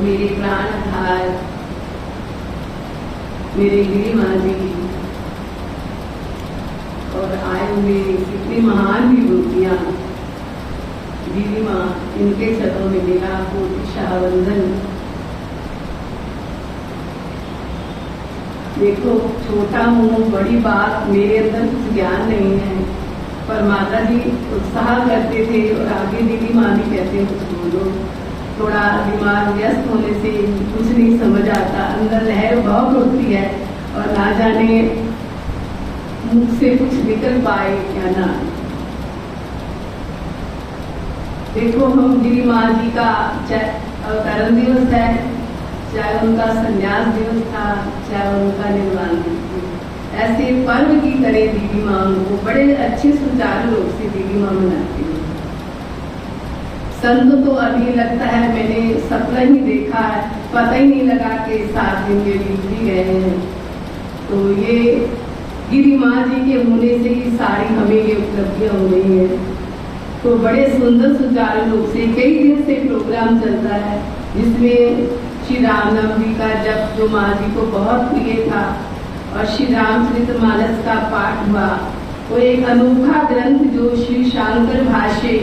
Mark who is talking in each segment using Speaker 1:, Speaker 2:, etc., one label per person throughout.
Speaker 1: मेरे प्राण आधार मेरे गिरी माँ जी और आए हुए कितनी महान विभूतियाँ गिरी माँ, इनके चरणों में मेरा कोटिशाह वंदन। देखो, छोटा हूँ, बड़ी बात, मेरे अंदर कुछ ज्ञान नहीं है, पर माता जी उत्साह करते थे और आगे दीदी माँ भी कहते हैं कुछ बोलो। थोड़ा दिमाग व्यस्त होने से कुछ नहीं समझ आता, अंदर लहर बहुत होती है और ना जाने मुख से कुछ निकल पाए या ना। देखो, हम गिरी माँ जी का अवतरण दिवस है, चाहे उनका संन्यास दिवस था, चाहे उनका निर्वाण दिवस, ऐसे पर्व की तरह दीदी माँ को बड़े अच्छे सुचारू रूप से दीदी माँ मनाती है। संत तो अभी लगता है मैंने सपना ही देखा है, पता ही नहीं लगा कि 7 दिन में बीत भी गए हैं। तो ये गिरी माँ जी के होने से ही सारी हमें ये उपलब्धियां हो रही है। तो बड़े सुंदर सुचारू रूप से कई दिन से प्रोग्राम चलता है, जिसमें श्री रामनाम जी का जप जो माँ जी को बहुत प्रिय था और श्री रामचरितमानस का पाठ हुआ। वो एक अनोखा ग्रंथ जो श्री शांकर भाष्य,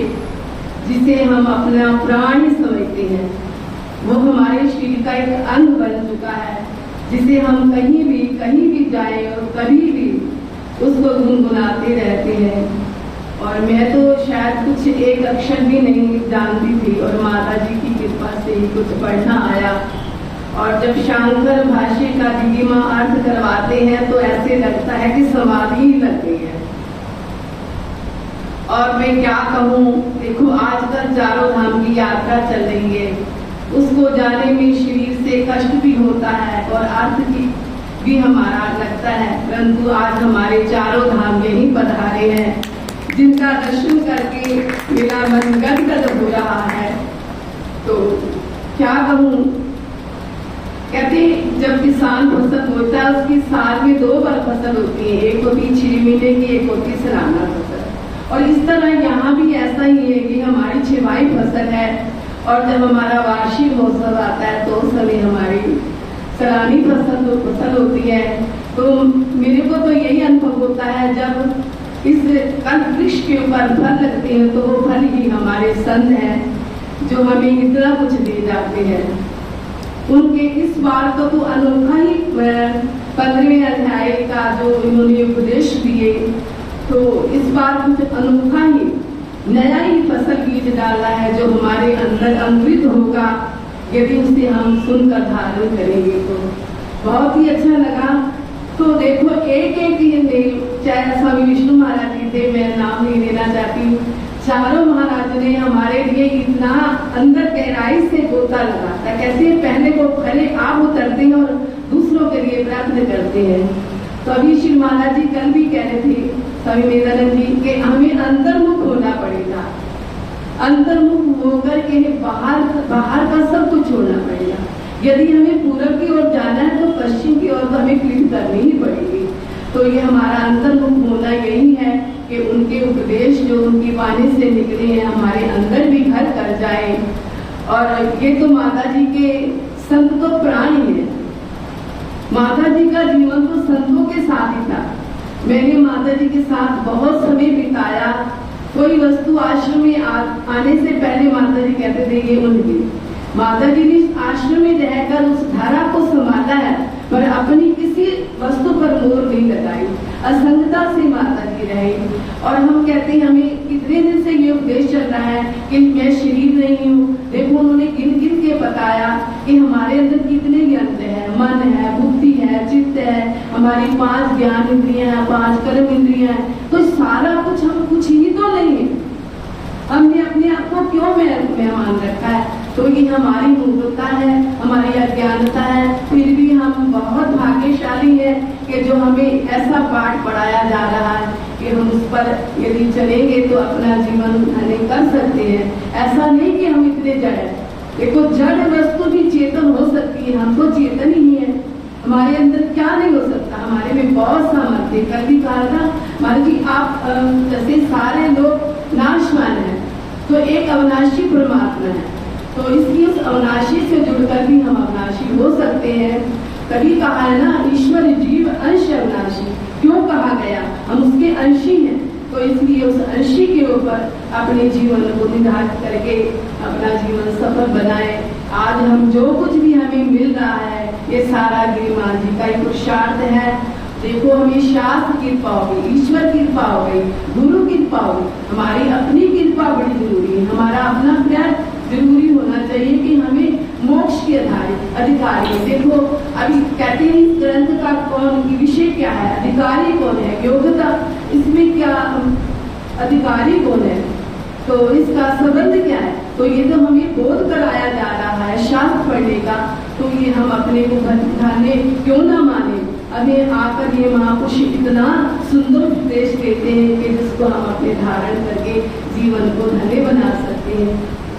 Speaker 1: जिसे हम अपना प्राण ही समझते हैं, वो हमारे शरीर का एक अंग बन चुका है, जिसे हम कहीं भी जाएं और कभी भी उसको गुनगुनाते रहते हैं। और मैं तो शायद कुछ एक अक्षर भी नहीं जानती थी और माता जी की कृपा से ही कुछ पढ़ना आया। और जब शांकर भाष्य का दीदी माँ अर्थ करवाते हैं तो ऐसे लगता है कि समाधि ही लग गई है। और मैं क्या कहूँ, देखो आजकल चारों धाम की यात्रा चल रही है, उसको जाने में शरीर से कष्ट भी होता है और अर्थ की भी हमारा लगता है, परंतु आज हमारे चारों धाम यही पधारे हैं, जिनका दर्शन करके मेरा मन गदगद हो रहा है। तो क्या कहूँ, कहते जब किसान फसल होता है उसकी साल में 2 बार फसल होती है, एक होती 6 महीने की, एक होती सालाना फसल। और इस तरह यहाँ भी ऐसा ही है कि हमारी 6वाई फसल है और जब हमारा वार्षिक महोत्सव आता है तो उस समय हमारी सलानी फसल होती है। तो मेरे को तो यही अनुभव होता है, जब इस कल्प वृक्ष के ऊपर फल लगते हैं तो वो फल ही हमारे संत हैं जो हमें इतना कुछ दे जाते हैं। उनके इस बार का तो अनोखा ही 15वें अध्याय का जो इन्होंने उपदेश दिए, तो इस बार कुछ अनोखा ही नया ही फसल बीज डाला है जो हमारे अंदर अंकुरित होगा यदि उसे हम सुनकर धारण करेंगे। तो बहुत ही अच्छा लगा। तो देखो एक चाहे स्वामी विष्णु महाराज जी थे, मैं नाम नहीं लेना चाहती हूँ, चारों महाराज ने हमारे लिए इतना अंदर गहराई से गोता लगाता, कैसे पहले वो पहले आप उतरते हैं और दूसरों के लिए प्रार्थना करते हैं। तो अभी श्री महाराज जी कल भी कह रहे थे स्वामी वेदानंद जी कि हमें अंतर्मुख होना पड़ेगा, अंतर्मुख होकर के बाहर का सब कुछ छोड़ना पड़ेगा। यदि हमें पूरब की ओर जाना है तो पश्चिम की ओर तो हमें क्लिक करनी ही पड़ेगी। तो ये हमारा अंतर्मुख होना यही है कि उनके उपदेश जो उनकी वाणी से निकले हैं हमारे अंदर भी घर कर जाए। और ये तो माता जी के संत तो प्राण ही है, माता जी का जीवन तो संतों के साथ ही था। मैंने माता जी के साथ बहुत समय बिताया। कोई वस्तु आश्रम में आने से पहले माता जी कहते थे ये उनकी। माता जी ने आश्रम में रहकर उस धारा को संभाला है, पर अपनी किसी वस्तु पर मोहर नहीं लगाई, असंगता से माता जी रहे। और हम कहते हैं हमें कितने दिन से ये उपदेश चल रहा है कि मैं शरीर नहीं हूँ। देखो उन्होंने गिन के बताया कि हमारे अंदर कितने यंत्र है, मन है, बुद्धि है, चित्त है, हमारी 5 ज्ञान इंद्रियां हैं, 5 कर्म इंद्रियां हैं। तो सारा कुछ हम कुछ ही तो नहीं है, हमने अपने आप को क्यों मेहमान रखा है। तो ये हमारी मूर्खता है, हमारी अज्ञानता है। फिर भी हम बहुत भाग्यशाली है कि जो हमें ऐसा पाठ पढ़ाया जा रहा है कि हम उस पर यदि चलेंगे तो अपना जीवन धन्य कर सकते हैं। ऐसा नहीं कि हम इतने जड़ हैं। देखो जड़ वस्तु भी चेतन हो सकती है, हम तो चेतन ही है। हमारे अंदर क्या नहीं हो सकता, हमारे में बहुत सामर्थ्य। कल भी कहा था मान जी आप जैसे सारे लोग नाशवान है तो एक अविनाशी परमात्मा है, तो इसलिए अविनाशी से जुड़कर भी हम अविनाशी हो सकते हैं। कभी कहा है ना, ईश्वर जीव अंश अविनाशी, क्यों कहा गया? हम उसके अंशी हैं, तो इसलिए उस अंशी के ऊपर अपने जीवन को निर्धारित करके अपना जीवन सफल बनाए। आज हम जो कुछ भी हमें मिल रहा है, ये सारा गिरिमाल जी का ही पुरुषार्थ है। देखो, हमें शास्त्र कृपा हो गई, ईश्वर कृपा हो गई, गुरु कृपा हो गई, हमारी अपनी कृपा बड़ी जरूरी है। हमारा अपना प्रयत्न जरूरी होना चाहिए कि हमें मोक्ष के अधिकारी। देखो, अभी कहते हैं इस ग्रंथ का कौन की विषय क्या है, अधिकारी कौन है, योग्यता इसमें क्या, अधिकारी कौन है, तो इसका संबंध क्या है? तो ये तो हमें बोध कराया जा रहा है शास्त्र पढ़ने का, तो ये हम अपने को धन्य क्यों ना माने। हमें आकर ये महापुरुष इतना सुंदर उपदेश देते हैं कि जिसको हम अपने धारण करके जीवन को धन्य बना सकते हैं।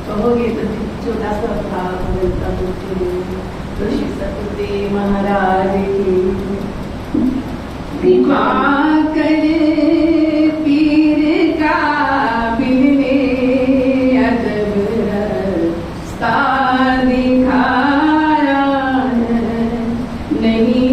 Speaker 1: कहोगे तो छोटा सा भाव मिलता तो श्री सतगुरुदेव महाराज की कृपा करे पीर का बिने अदब रास्ता दिखाया नहीं